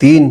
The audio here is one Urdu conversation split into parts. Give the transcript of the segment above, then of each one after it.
3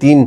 3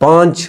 5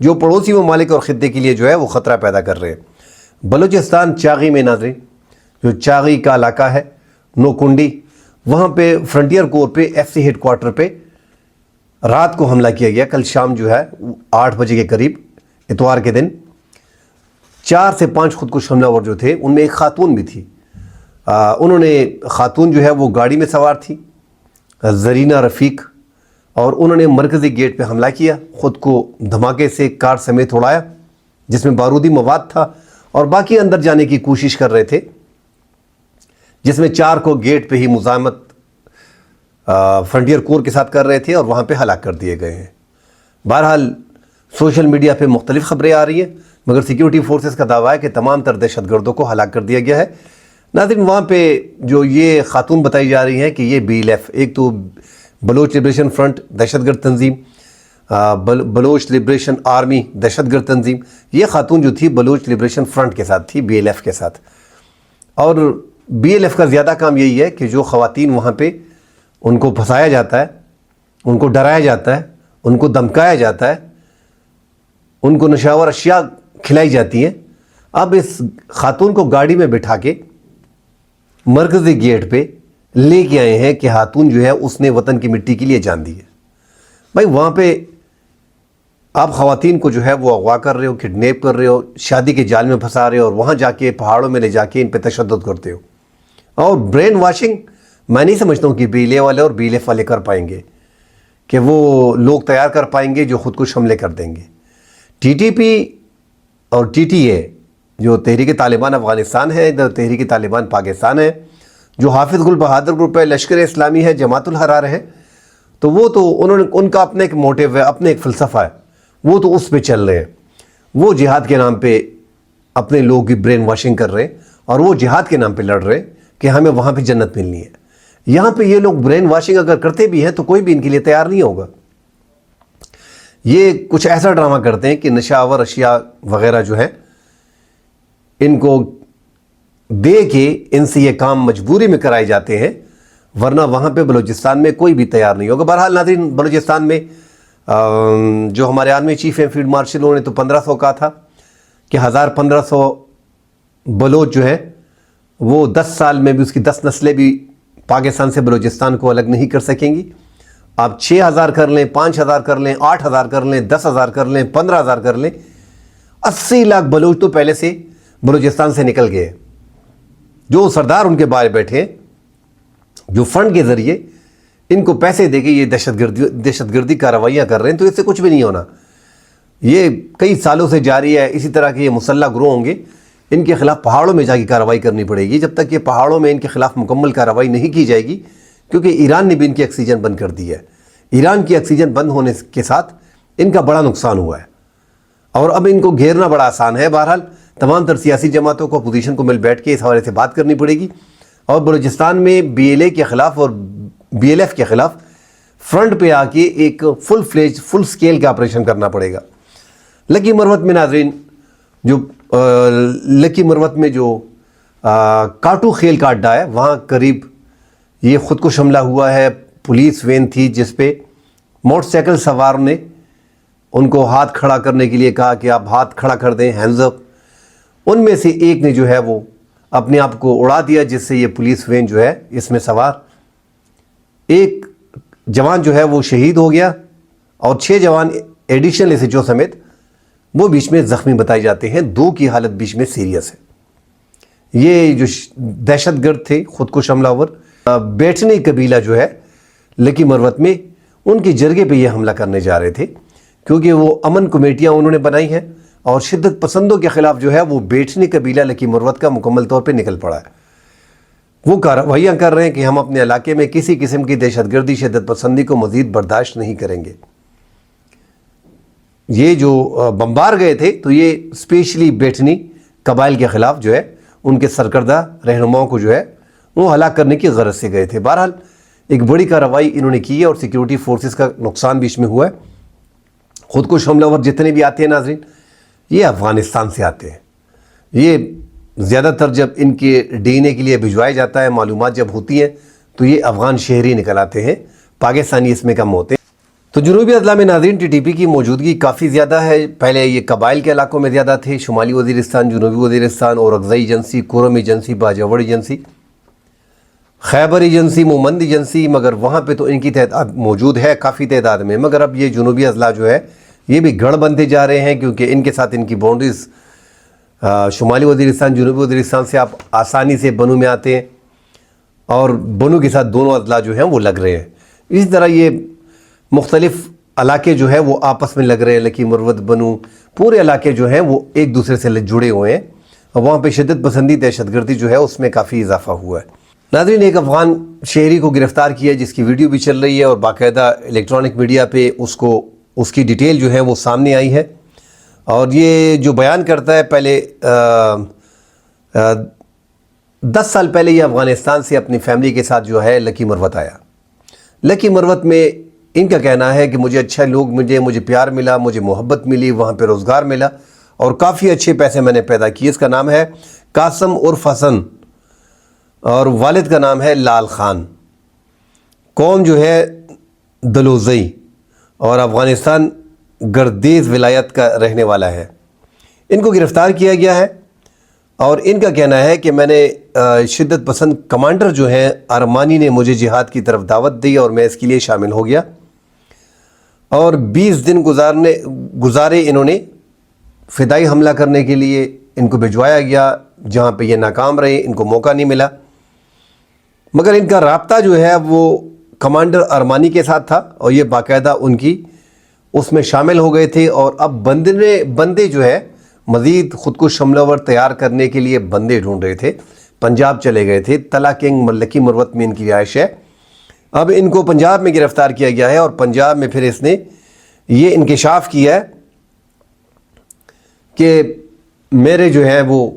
جو پڑوسی ممالک اور خطے کے لیے جو ہے وہ خطرہ پیدا کر رہے ہیں۔ بلوچستان چاغی میں ناظرین، جو چاغی کا علاقہ ہے، نوکنڈی، وہاں پہ فرنٹیئر کور پہ ایف سی ہیڈ کوارٹر پہ رات کو حملہ کیا گیا، کل شام جو ہے 8 بجے کے قریب اتوار کے دن۔ 4 سے 5 خودکش حملہ ور جو تھے، ان میں ایک خاتون بھی تھی۔ انہوں نے خاتون جو ہے وہ گاڑی میں سوار تھی، زرینہ رفیق، اور انہوں نے مرکزی گیٹ پہ حملہ کیا، خود کو دھماکے سے کار سمیت اڑایا جس میں بارودی مواد تھا، اور باقی اندر جانے کی کوشش کر رہے تھے، جس میں 4 کو گیٹ پہ ہی مزاحمت فرنٹیئر کور کے ساتھ کر رہے تھے اور وہاں پہ ہلاک کر دیے گئے ہیں۔ بہرحال سوشل میڈیا پہ مختلف خبریں آ رہی ہیں، مگر سیکیورٹی فورسز کا دعویٰ ہے کہ تمام تر دہشت گردوں کو ہلاک کر دیا گیا ہے۔ ناظرین، وہاں پہ جو یہ خاتون بتائی جا رہی ہیں کہ یہ BLF، ایک تو بلوچ لبریشن فرنٹ دہشت گرد تنظیم، بلوچ لبریشن آرمی دہشت گرد تنظیم، یہ خاتون جو تھی بلوچ لبریشن فرنٹ کے ساتھ تھی، BLF کے ساتھ۔ اور BLF کا زیادہ کام یہی ہے کہ جو خواتین وہاں پہ ان کو پھنسایا جاتا ہے، ان کو ڈرایا جاتا ہے، ان کو دھمکایا جاتا ہے، ان کو نشاور اشیاء کھلائی جاتی ہیں۔ اب اس خاتون کو گاڑی میں بٹھا کے مرکزی گیٹ پہ لے کے آئے ہیں کہ خاتون جو ہے اس نے وطن کی مٹی کے لیے جان دی ہے۔ بھائی وہاں پہ آپ خواتین کو جو ہے وہ اغوا کر رہے ہو، کڈنیپ کر رہے ہو، شادی کے جال میں پھنسا رہے ہو، اور وہاں جا کے پہاڑوں میں لے جا کے ان پہ تشدد کرتے ہو۔ اور برین واشنگ میں نہیں سمجھتا ہوں کہ BLA والے اور BLF والے کر پائیں گے، کہ وہ لوگ تیار کر پائیں گے جو خودکش حملے کر دیں گے۔ TTP اور TTA جو تحریک طالبان افغانستان ہے، تحریک طالبان پاکستان ہے، جو حافظ گل بہادر گروپ ہے، لشکر اسلامی ہے، جماعت الحرار ہے، تو وہ تو ان کا اپنا ایک موٹیو ہے، اپنا ایک فلسفہ ہے، وہ تو اس پہ چل رہے ہیں۔ وہ جہاد کے نام پہ اپنے لوگوں کی برین واشنگ کر رہے ہیں، اور وہ جہاد کے نام پہ لڑ رہے ہیں کہ ہمیں وہاں پہ جنت ملنی ہے۔ یہاں پہ یہ لوگ برین واشنگ اگر کرتے بھی ہیں تو کوئی بھی ان کے لیے تیار نہیں ہوگا۔ یہ کچھ ایسا ڈرامہ کرتے ہیں کہ نشاور اشیاء وغیرہ جو ہے ان کو دے کے ان سے یہ کام مجبوری میں کرائے جاتے ہیں، ورنہ وہاں پہ بلوچستان میں کوئی بھی تیار نہیں ہوگا۔ بہرحال ناظرین، بلوچستان میں جو ہمارے آرمی چیف ہیں فیلڈ مارشل، انہوں نے تو 1500 کہا تھا کہ 1500 بلوچ جو ہے وہ 10 سال میں بھی اس کی 10 نسلیں بھی پاکستان سے بلوچستان کو الگ نہیں کر سکیں گی۔ آپ 6000 کر لیں، 5000 کر لیں، 8000 کر لیں، 10000 کر لیں، 15000 کر لیں، 80 لاکھ بلوچ تو پہلے سے بلوچستان سے نکل گئے۔ جو سردار ان کے باہر بیٹھے ہیں، جو فنڈ کے ذریعے ان کو پیسے دے کے یہ دہشت گردی کارروائیاں کر رہے ہیں، تو اس سے کچھ بھی نہیں ہونا۔ یہ کئی سالوں سے جاری ہے، اسی طرح کے یہ مسلح گروہ ہوں گے، ان کے خلاف پہاڑوں میں جا کے کارروائی کرنی پڑے گی۔ جب تک یہ پہاڑوں میں ان کے خلاف مکمل کارروائی نہیں کی جائے گی، کیونکہ ایران نے بھی ان کی آکسیجن بند کر دی ہے۔ ایران کی آکسیجن بند ہونے کے ساتھ ان کا بڑا نقصان ہوا ہے، اور اب ان کو گھیرنا بڑا آسان ہے۔ بہرحال تمام تر سیاسی جماعتوں کو اپوزیشن کو مل بیٹھ کے اس حوالے سے بات کرنی پڑے گی، اور بلوچستان میں BLA کے خلاف اور BLF کے خلاف فرنٹ پہ آ کے ایک فل سکیل کا آپریشن کرنا پڑے گا۔ لکی مروت میں ناظرین، جو لکی مروت میں جو کاٹو خیل کا اڈا ہے، وہاں قریب یہ خودکش حملہ ہوا ہے۔ پولیس وین تھی جس پہ موٹر سائیکل سوار نے ان کو ہاتھ کھڑا کرنے کے لیے کہا کہ آپ ہاتھ کھڑا کر دیں، ہینڈز اپ۔ ان میں سے ایک نے جو ہے وہ اپنے آپ کو اڑا دیا، جس سے یہ پولیس وین جو ہے اس میں سوار ایک جوان جو ہے وہ شہید ہو گیا، اور 6 جوان ایڈیشنل SHO سمیت وہ بیچ میں زخمی بتائے جاتے ہیں۔ 2 کی حالت بیچ میں سیریس ہے۔ یہ جو دہشت گرد تھے خودکش حملہ ور، بیٹھنے قبیلہ جو ہے لکی مروت میں، ان کی جرگے پہ یہ حملہ کرنے جا رہے تھے، کیونکہ وہ امن کمیٹیاں انہوں نے بنائی ہیں، اور شدت پسندوں کے خلاف جو ہے وہ بیٹھنے قبیلہ لکی مروت کا مکمل طور پہ نکل پڑا ہے۔ وہ کارروائیاں کر رہے ہیں کہ ہم اپنے علاقے میں کسی قسم کی دہشت گردی، شدت پسندی کو مزید برداشت نہیں کریں گے۔ یہ جو بمبار گئے تھے تو یہ اسپیشلی بیٹھنی قبائل کے خلاف جو ہے ان کے سرکردہ رہنماؤں کو جو ہے وہ ہلاک کرنے کی غرض سے گئے تھے۔ بہرحال ایک بڑی کارروائی انہوں نے کی ہے، اور سیکیورٹی فورسز کا نقصان بھی اس میں ہوا ہے۔ خودکش حملہ ور جتنے بھی آتے ہیں ناظرین، یہ افغانستان سے آتے ہیں۔ یہ زیادہ تر جب ان کے DNA کے لیے بھجوایا جاتا ہے، معلومات جب ہوتی ہیں، تو یہ افغان شہری نکل آتے ہیں، پاکستانی اس میں کم ہوتے ہیں۔ تو جنوبی اضلاع میں ناظرین ٹی ٹی پی کی موجودگی کافی زیادہ ہے. پہلے یہ قبائل کے علاقوں میں زیادہ تھے، شمالی وزیرستان، جنوبی Waziristan, Orakzai agency, Kurram agency, Bajaur agency, Khyber agency, Mohmand agency. مگر وہاں پہ تو ان کی تعداد موجود ہے کافی تعداد میں. مگر اب یہ جنوبی اضلاع جو ہے یہ بھی گڑھ بنتے جا رہے ہیں، کیونکہ ان کے ساتھ ان کی باؤنڈریز شمالی وزیرستان، جنوبی وزیرستان سے آپ آسانی سے بنو میں آتے ہیں، اور بنو کے ساتھ دونوں اضلاع جو ہیں وہ لگ رہے ہیں. اسی طرح یہ مختلف علاقے جو ہیں وہ آپس میں لگ رہے ہیں. لکی مروت، بنو، پورے علاقے جو ہیں وہ ایک دوسرے سے جڑے ہوئے ہیں، اور وہاں پہ شدت پسندی، دہشت گردی جو ہے اس میں کافی اضافہ ہوا ہے. ناظرین ایک افغان شہری کو گرفتار کیا جس کی ویڈیو بھی چل رہی ہے، اور باقاعدہ الیکٹرانک میڈیا پہ اس کی ڈیٹیل جو ہے وہ سامنے آئی ہے. اور یہ جو بیان کرتا ہے، پہلے 10 سال پہلے یہ افغانستان سے اپنی فیملی کے ساتھ جو ہے لکی مروت آیا. لکی مروت میں ان کا کہنا ہے کہ مجھے اچھے لوگ ملے، مجھے پیار ملا، مجھے محبت ملی، وہاں پہ روزگار ملا، اور کافی اچھے پیسے میں نے پیدا کیے. اس کا نام ہے قاسم عرف حسن، اور والد کا نام ہے لال خان. قوم جو ہے دلوزئی، اور افغانستان گردیز ولایت کا رہنے والا ہے. ان کو گرفتار کیا گیا ہے، اور ان کا کہنا ہے کہ میں نے شدت پسند کمانڈر جو ہیں ارمانی نے مجھے جہاد کی طرف دعوت دی، اور میں اس کے لیے شامل ہو گیا. اور 20 دن گزارے انہوں نے فدائی حملہ کرنے کے لیے. ان کو بھجوایا گیا جہاں پہ یہ ناکام رہے، ان کو موقع نہیں ملا. مگر ان کا رابطہ جو ہے وہ کمانڈر ارمانی کے ساتھ تھا، اور یہ باقاعدہ ان کی اس میں شامل ہو گئے تھے. اور اب بندے جو ہے مزید خود کو حملہ آور تیار کرنے کے لیے بندے ڈھونڈ رہے تھے. پنجاب چلے گئے تھے، تلا کنگ لکی مروت میں ان کی رہائش ہے. اب ان کو پنجاب میں گرفتار کیا گیا ہے، اور پنجاب میں پھر اس نے یہ انکشاف کیا ہے کہ میرے جو ہے وہ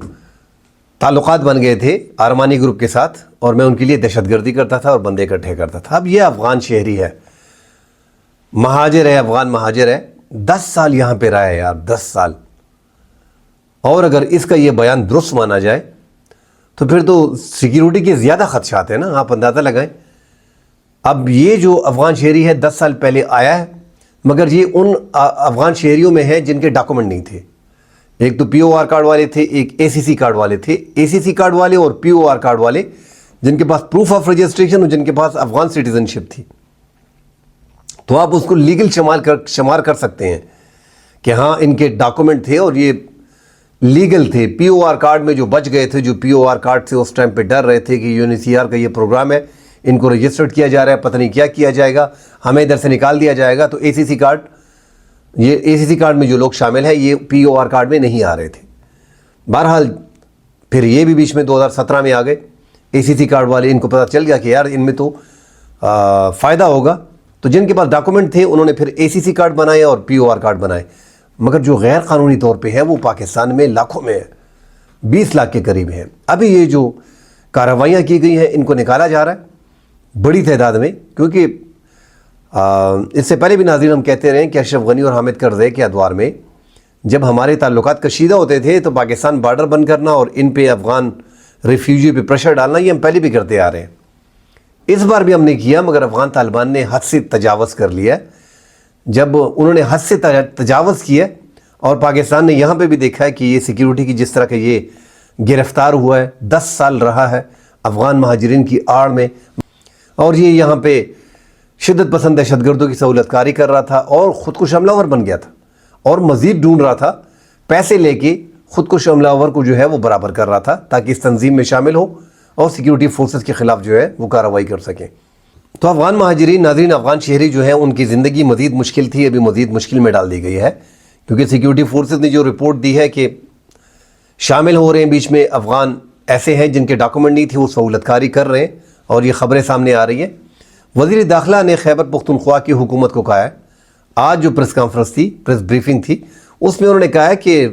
تعلقات بن گئے تھے ارمانی گروپ کے ساتھ، اور میں ان کے لیے دہشت گردی کرتا تھا اور بندے اکٹھے کرتا تھا. اب یہ افغان شہری ہے، مہاجر ہے، افغان مہاجر ہے، 10 سال یہاں پہ رہا ہے یار، 10 سال. اور اگر اس کا یہ بیان درست مانا جائے تو پھر تو سیکیورٹی کے زیادہ خدشات ہیں نا، آپ اندازہ لگائیں. اب یہ جو افغان شہری ہے 10 سال پہلے آیا ہے، مگر یہ ان افغان شہریوں میں ہے جن کے ڈاکومنٹ نہیں تھے. ایک تو پی او آر کارڈ والے تھے، ایک اے سی سی کارڈ والے تھے. اے سی سی کارڈ والے اور پی او آر کارڈ والے جن کے پاس پروف آف رجسٹریشن اور جن کے پاس افغان سٹیزن شپ تھی، تو آپ اس کو لیگل شمار کر سکتے ہیں کہ ہاں ان کے ڈاکومنٹ تھے اور یہ لیگل تھے. پی او آر کارڈ میں جو بچ گئے تھے، جو پی او آر کارڈ سے اس ٹائم پہ ڈر رہے تھے کہ U N H C R کا یہ پروگرام ہے، ان کو رجسٹرڈ کیا جا رہا ہے، پتہ نہیں کیا کیا جائے گا، ہمیں ادھر سے نکال دیا جائے گا. تو اے سی سی کارڈ میں جو لوگ شامل ہیں یہ پی او آر کارڈ میں نہیں آ رہے تھے. بہرحال پھر یہ بھی بیچ میں 2017 میں آ گئے اے سی سی کارڈ والے. ان کو پتہ چل گیا کہ یار ان میں تو فائدہ ہوگا، تو جن کے پاس ڈاکومنٹ تھے انہوں نے پھر اے سی سی کارڈ بنائے اور پی او آر کارڈ بنائے. مگر جو غیر قانونی طور پہ ہے وہ پاکستان میں لاکھوں میں ہے، 20 لاکھ کے قریب ہیں. ابھی یہ جو کارروائیاں کی گئی ہیں ان کو نکالا جا رہا ہے بڑی تعداد میں، کیونکہ اس سے پہلے بھی ناظرین ہم کہتے رہے کہ اشرف غنی اور حامد کرزئی کے ادوار میں جب ہمارے تعلقات کشیدہ ہوتے تھے تو پاکستان بارڈر بند کرنا اور ان پہ افغان ریفیوجی پہ پریشر ڈالنا یہ ہم پہلے بھی کرتے آ رہے ہیں. اس بار بھی ہم نے کیا، مگر افغان طالبان نے حد سے تجاوز کر لیا. جب انہوں نے حد سے تجاوز کیا اور پاکستان نے یہاں پہ بھی دیکھا ہے کہ یہ سیکیورٹی کی جس طرح کہ یہ گرفتار ہوا ہے، 10 سال رہا ہے افغان مہاجرین کی آڑ میں، اور یہ یہاں پہ شدت پسند دہشت گردوں کی سہولت کاری کر رہا تھا اور خودکش حملہ آور بن گیا تھا، اور مزید ڈھونڈ رہا تھا پیسے لے کے خودکش حملہ آور کو جو ہے وہ برابر کر رہا تھا تاکہ اس تنظیم میں شامل ہو اور سیکیورٹی فورسز کے خلاف جو ہے وہ کارروائی کر سکیں. تو افغان مہاجرین، ناظرین، افغان شہری جو ہیں ان کی زندگی مزید مشکل تھی، ابھی مزید مشکل میں ڈال دی گئی ہے، کیونکہ سیکیورٹی فورسز نے جو رپورٹ دی ہے کہ شامل ہو رہے ہیں بیچ میں افغان ایسے ہیں جن کے ڈاکومنٹ نہیں تھے، وہ سہولت کاری کر رہے ہیں، اور یہ خبریں سامنے آ رہی ہیں. وزیر داخلہ نے خیبر پختونخوا کی حکومت کو کہا ہے، آج جو پریس کانفرنس تھی، پریس بریفنگ تھی، اس میں انہوں نے کہا ہے کہ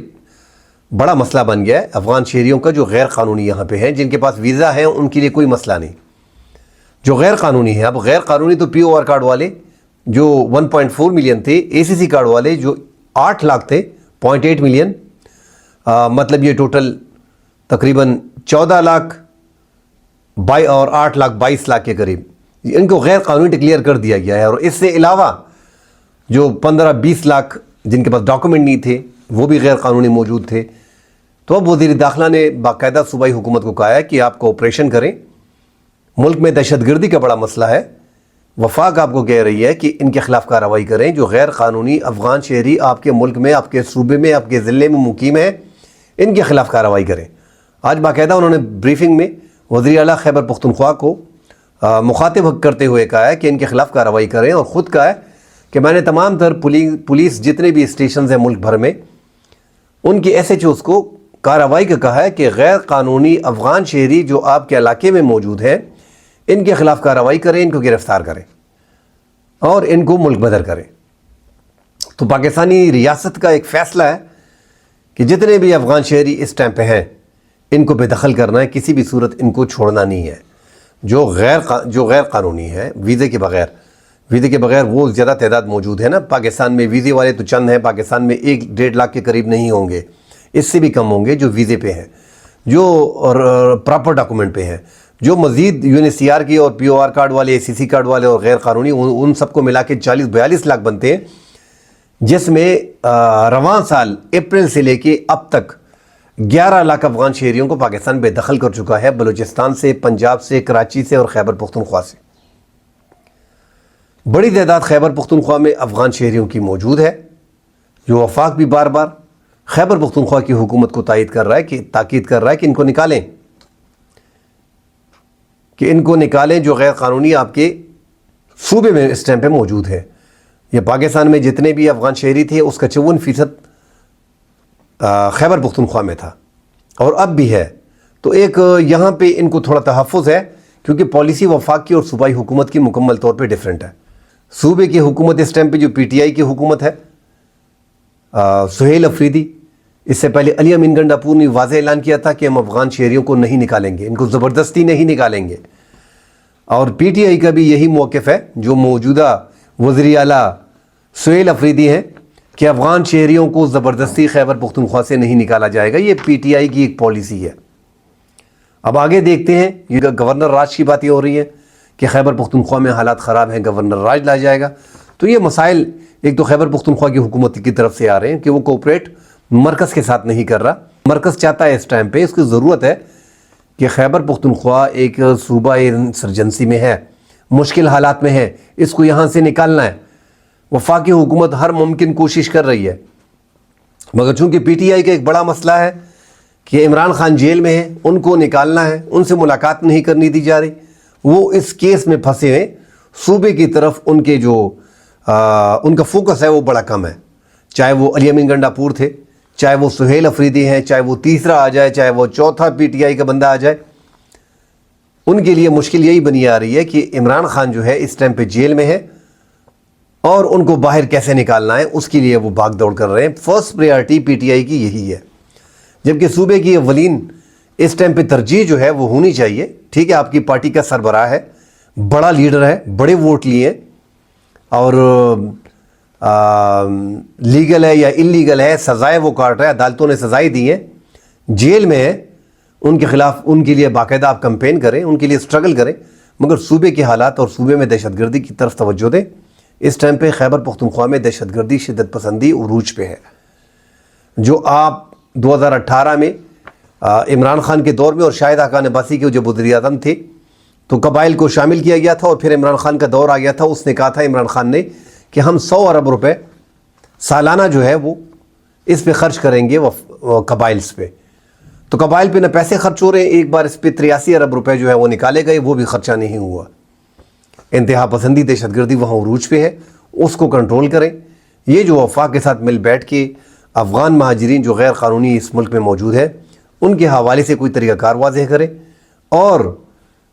بڑا مسئلہ بن گیا ہے افغان شہریوں کا جو غیر قانونی یہاں پہ ہیں. جن کے پاس ویزا ہے ان کے لیے کوئی مسئلہ نہیں، جو غیر قانونی ہے. اب غیر قانونی تو پی او آر کارڈ والے جو 1.4 ملین تھے، اے سی سی کارڈ والے جو 8 لاکھ تھے، 0.8 ملین، مطلب یہ ٹوٹل تقریباً 14 لاکھ اور 8 لاکھ 22 لاکھ کے قریب ان کو غیر قانونی ڈکلیئر کر دیا گیا ہے. اور اس سے علاوہ جو 15-20 لاکھ جن کے پاس ڈاکومنٹ نہیں تھے وہ بھی غیر قانونی موجود تھے. تو اب وزیر داخلہ نے باقاعدہ صوبائی حکومت کو کہا ہے کہ آپ کوآپریشن کریں. ملک میں دہشت گردی کا بڑا مسئلہ ہے. وفاق آپ کو کہہ رہی ہے کہ ان کے خلاف کارروائی کریں. جو غیر قانونی افغان شہری آپ کے ملک میں، آپ کے صوبے میں، آپ کے ضلع میں مقیم ہیں، ان کے خلاف کارروائی کریں. آج باقاعدہ انہوں نے بریفنگ میں وزیر اعلیٰ خیبر پختونخوا کو مخاطب کرتے ہوئے کہا ہے کہ ان کے خلاف کارروائی کریں، اور خود کہا ہے کہ میں نے تمام تر پولیس جتنے بھی اسٹیشنز ہیں ملک بھر میں، ان کے ایس ایچ اوز کو کارروائی کا کہا ہے کہ غیر قانونی افغان شہری جو آپ کے علاقے میں موجود ہیں ان کے خلاف کارروائی کریں، ان کو گرفتار کریں اور ان کو ملک بدر کریں. تو پاکستانی ریاست کا ایک فیصلہ ہے کہ جتنے بھی افغان شہری اس ٹائم پہ ہیں ان کو بے دخل کرنا ہے، کسی بھی صورت ان کو چھوڑنا نہیں ہے. جو غیر قانونی ہے ویزے کے بغیر وہ زیادہ تعداد موجود ہے نا پاکستان میں. ویزے والے تو چند ہیں پاکستان میں، 1-1.5 لاکھ کے قریب نہیں ہوں گے، اس سے بھی کم ہوں گے جو ویزے پہ ہیں، جو پراپر ڈاکومنٹ پہ ہیں. جو مزید UNHCR کی اور POR کارڈ والے، ACC کارڈ والے اور غیر قانونی، ان سب کو ملا کے 40-42 لاکھ بنتے ہیں، جس میں رواں سال اپریل سے لے کے اب تک 11 لاکھ افغان شہریوں کو پاکستان بے دخل کر چکا ہے، بلوچستان سے، پنجاب سے، کراچی سے اور خیبر پختونخوا سے. بڑی تعداد خیبر پختونخوا میں افغان شہریوں کی موجود ہے، جو وفاق بھی بار بار خیبر پختونخوا کی حکومت کو تاکید کر رہا ہے کہ ان کو نکالیں، جو غیر قانونی آپ کے صوبے میں اس ٹائم پہ موجود ہے. یہ پاکستان میں جتنے بھی افغان شہری تھے اس کا 54% خیبر پختونخوا میں تھا اور اب بھی ہے. تو ایک یہاں پہ ان کو تھوڑا تحفظ ہے کیونکہ پالیسی وفاق کی اور صوبائی حکومت کی مکمل طور پہ ڈیفرنٹ ہے. صوبے کی حکومت اس ٹائم پہ جو PTI کی حکومت ہے، سہیل افریدی، اس سے پہلے علی امین گنڈاپور نے واضح اعلان کیا تھا کہ ہم افغان شہریوں کو نہیں نکالیں گے، ان کو زبردستی نہیں نکالیں گے. اور PTI کا بھی یہی موقف ہے جو موجودہ وزیر اعلیٰ سہیل افریدی ہیں کہ افغان شہریوں کو زبردستی خیبر پختونخوا سے نہیں نکالا جائے گا. یہ PTI کی ایک پالیسی ہے. اب آگے دیکھتے ہیں، یہ گورنر راج کی باتیں ہو رہی ہیں کہ خیبر پختونخوا میں حالات خراب ہیں، گورنر راج لایا جائے گا. تو یہ مسائل ایک تو خیبر پختونخوا کی حکومت کی طرف سے آ رہے ہیں کہ وہ کوپریٹ مرکز کے ساتھ نہیں کر رہا. مرکز چاہتا ہے اس ٹائم پہ، اس کی ضرورت ہے کہ خیبر پختونخوا ایک صوبہ انسرجنسی میں ہے، مشکل حالات میں ہے، اس کو یہاں سے نکالنا ہے. وفاقی حکومت ہر ممکن کوشش کر رہی ہے، مگر چونکہ PTI کا ایک بڑا مسئلہ ہے کہ عمران خان جیل میں ہیں، ان کو نکالنا ہے، ان سے ملاقات نہیں کرنی دی جا رہی. وہ اس کیس میں پھنسے ہیں، صوبے کی طرف ان کا فوکس ہے وہ بڑا کم ہے. چاہے وہ علی امین گنڈاپور تھے، چاہے وہ سہیل افریدی ہیں، چاہے وہ تیسرا آ جائے، چاہے وہ چوتھا PTI کا بندہ آ جائے، ان کے لیے مشکل یہی بنی آ رہی ہے کہ عمران خان جو ہے اس ٹائم پہ جیل میں ہے اور ان کو باہر کیسے نکالنا ہے اس کے لیے وہ بھاگ دوڑ کر رہے ہیں. فرسٹ پریارٹی PTI کی یہی ہے، جبکہ صوبے کی اولین اس ٹائم پہ ترجیح جو ہے وہ ہونی چاہیے. ٹھیک ہے، آپ کی پارٹی کا سربراہ ہے، بڑا لیڈر ہے، بڑے ووٹ لیے اور لیگل ہے یا انلیگل ہے، سزائیں وہ کاٹ رہا ہے، عدالتوں نے سزائیں دی ہیں، جیل میں ہے، ان کے خلاف ان کے لیے باقاعدہ آپ کمپین کریں، ان کے لیے سٹرگل کریں، مگر صوبے کے حالات اور صوبے میں دہشت گردی کی طرف توجہ دیں. اس ٹائم پہ خیبر پختونخوا میں دہشت گردی، شدت پسندی عروج پہ ہے. جو آپ 2018 میں عمران خان کے دور میں اور شاہد حقان عباسی کے جب وزیر اعظم تھے تو قبائل کو شامل کیا گیا تھا، اور پھر عمران خان کا دور آ گیا تھا. اس نے کہا تھا عمران خان نے کہ ہم 100 ارب روپے سالانہ جو ہے وہ اس پہ خرچ کریں گے قبائلس پہ. تو قبائل پہ نہ پیسے خرچ ہو رہے ہیں، ایک بار اس پہ 83 ارب روپے جو ہے وہ نکالے گئے، وہ بھی خرچہ نہیں ہوا. انتہا پسندی دہشت گردی وہاں عروج پہ ہے، اس کو کنٹرول کریں. یہ جو وفاق کے ساتھ مل بیٹھ کے افغان مہاجرین جو غیر قانونی اس ملک میں موجود ہیں ان کے حوالے سے کوئی طریقہ کار واضح کریں، اور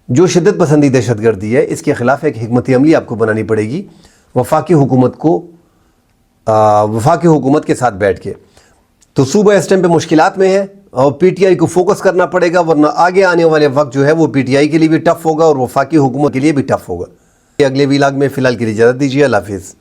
جو شدت پسندی دہشت گردی ہے اس کے خلاف ایک حکمت عملی آپ کو بنانی پڑے گی وفاقی حکومت کے ساتھ بیٹھ کے. تو صوبہ اس ٹائم پہ مشکلات میں ہے اور PTI کو فوکس کرنا پڑے گا، ورنہ آگے آنے والے وقت جو ہے وہ PTI کے لیے بھی ٹف ہوگا اور وفاقی حکومت کے لیے بھی ٹف ہوگا. اگلے ویلاگ میں فی الحال کے لیے اجازت دیجیے. اللہ حافظ.